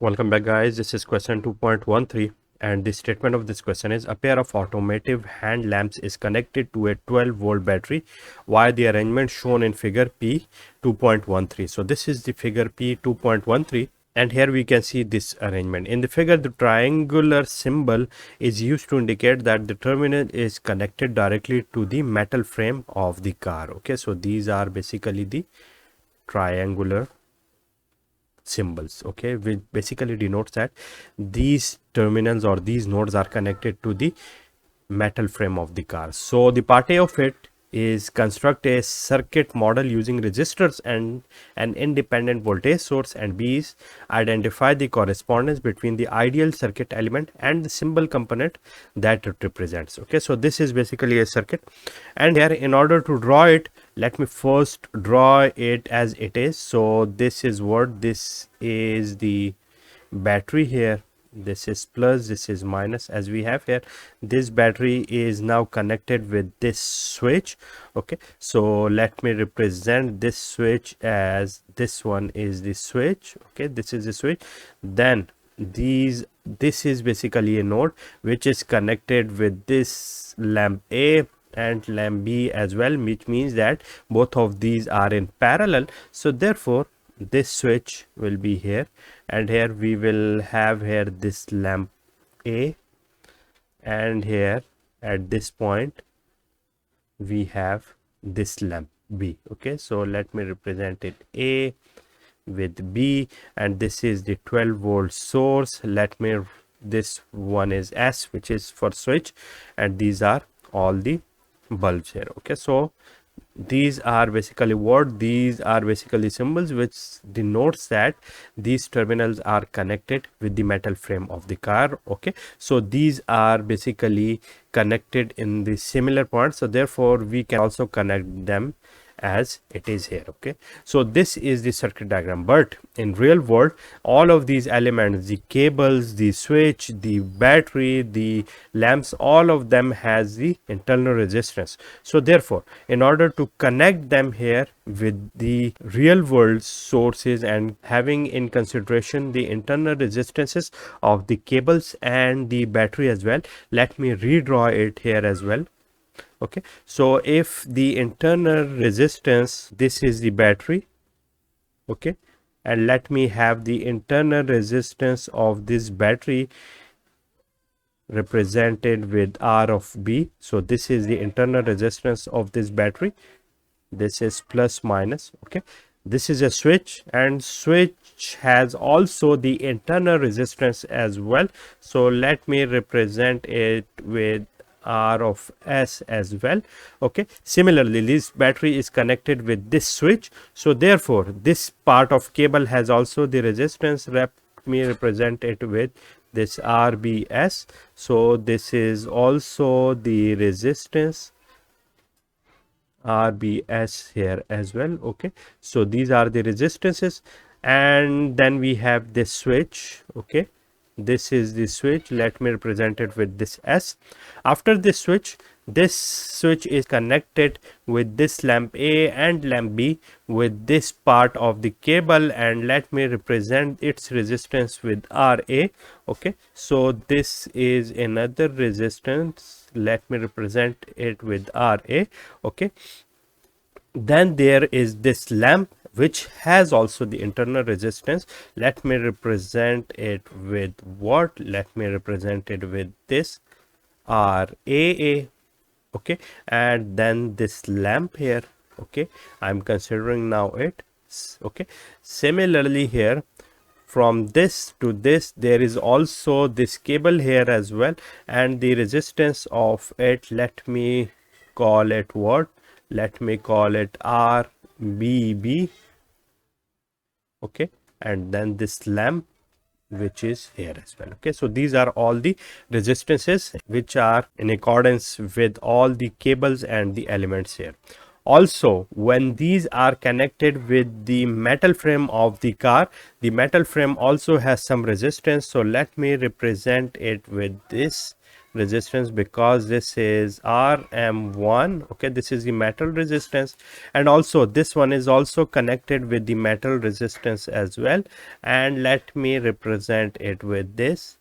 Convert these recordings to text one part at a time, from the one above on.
Welcome back, guys. This is question 2.13, and the statement of this question is: a pair of automotive hand lamps is connected to a 12-volt battery via the arrangement shown in figure P 2.13. So this is the figure P 2.13, and here we can see this arrangement. In the figure, the triangular symbol is used to indicate that the terminal is connected directly to the metal frame of the car. Okay, so these are basically the triangular symbols, okay, which basically denotes that these terminals or these nodes are connected to the metal frame of the car. So the part A of it is construct a circuit model using resistors and an independent voltage source, and B is identify the correspondence between the ideal circuit element and the symbol component that it represents. Okay, so this is basically a circuit, and here in order to draw it, let me first draw it as it is. So this is what this is, the battery here. This is plus, this is minus. As we have here, this battery is now connected with this switch. Okay, so let me represent this switch as this one is the switch. Okay, this is the switch. Then this is basically a node which is connected with this lamp A and lamp B as well, which means that both of these are in parallel. So therefore this switch will be here, and here we will have here this lamp A, and here at this point we have this lamp B. Okay, so let me represent it A with B, and this is the 12-volt source. Let me, this one is S, which is for switch, and these are all the bulbs here. Okay, so these are basically what, these are basically symbols which denotes that these terminals are connected with the metal frame of the car. Okay, so these are basically connected in the similar points, so therefore we can also connect them as it is here. Okay, so this is the circuit diagram, but in real world all of these elements, the cables, the switch, the battery, the lamps, all of them has the internal resistance. So therefore in order to connect them here with the real world sources and having in consideration the internal resistances of the cables and the battery as well, let me redraw it here as well. Okay, so if the internal resistance, this is the battery, okay, and let me have the internal resistance of this battery represented with R of B. So this is the internal resistance of this battery. This is plus minus. Okay, this is a switch, and switch has also the internal resistance as well. So let me represent it with R of S as well. Okay, similarly this battery is connected with this switch, so therefore this part of cable has also the resistance. Let me represent it with this RBS. So this is also the resistance RBS here as well. Okay, so these are the resistances, and then we have this switch. Okay, this is the switch. Let me represent it with this S. After this switch is connected with this lamp A and lamp B with this part of the cable, and let me represent its resistance with RA. Okay, so this is another resistance. Let me represent it with RA. Okay, then there is this lamp which has also the internal resistance. Let me represent it with what? Let me represent it with this RAA. Okay, and then this lamp here. Okay, I'm considering now it. Okay, similarly here from this to this there is also this cable here as well, and the resistance of it, let me call it what? Let me call it RBB. Okay, and then this lamp which is here as well. Okay, so these are all the resistances which are in accordance with all the cables and the elements here. Also, when these are connected with the metal frame of the car, the metal frame also has some resistance. So let me represent it with this resistance because this is RM1. Okay, this is the metal resistance, and also this one is also connected with the metal resistance as well. And let me represent it with this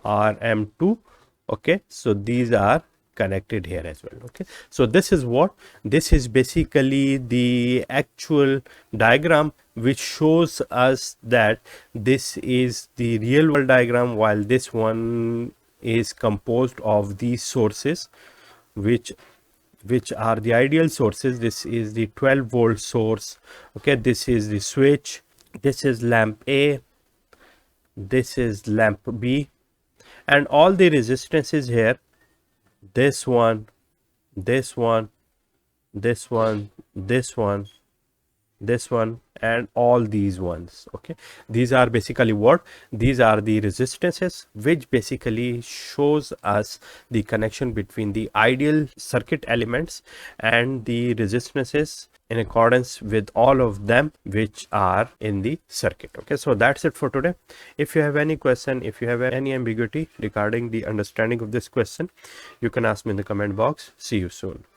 RM2. Okay, so these are connected here as well. Okay, so this is what, this is basically the actual diagram which shows us that this is the real world diagram, while this one is composed of these sources which are the ideal sources. This is the 12-volt source. Okay, this is the switch, this is lamp A, this is lamp B, and all the resistances here, this one, this one, this one, this one, this one, and all these ones. Okay, these are basically what, these are the resistances which basically shows us the connection between the ideal circuit elements and the resistances in accordance with all of them which are in the circuit. Okay, so that's it for today. If you have any question, if you have any ambiguity regarding the understanding of this question, you can ask me in the comment box. See you soon.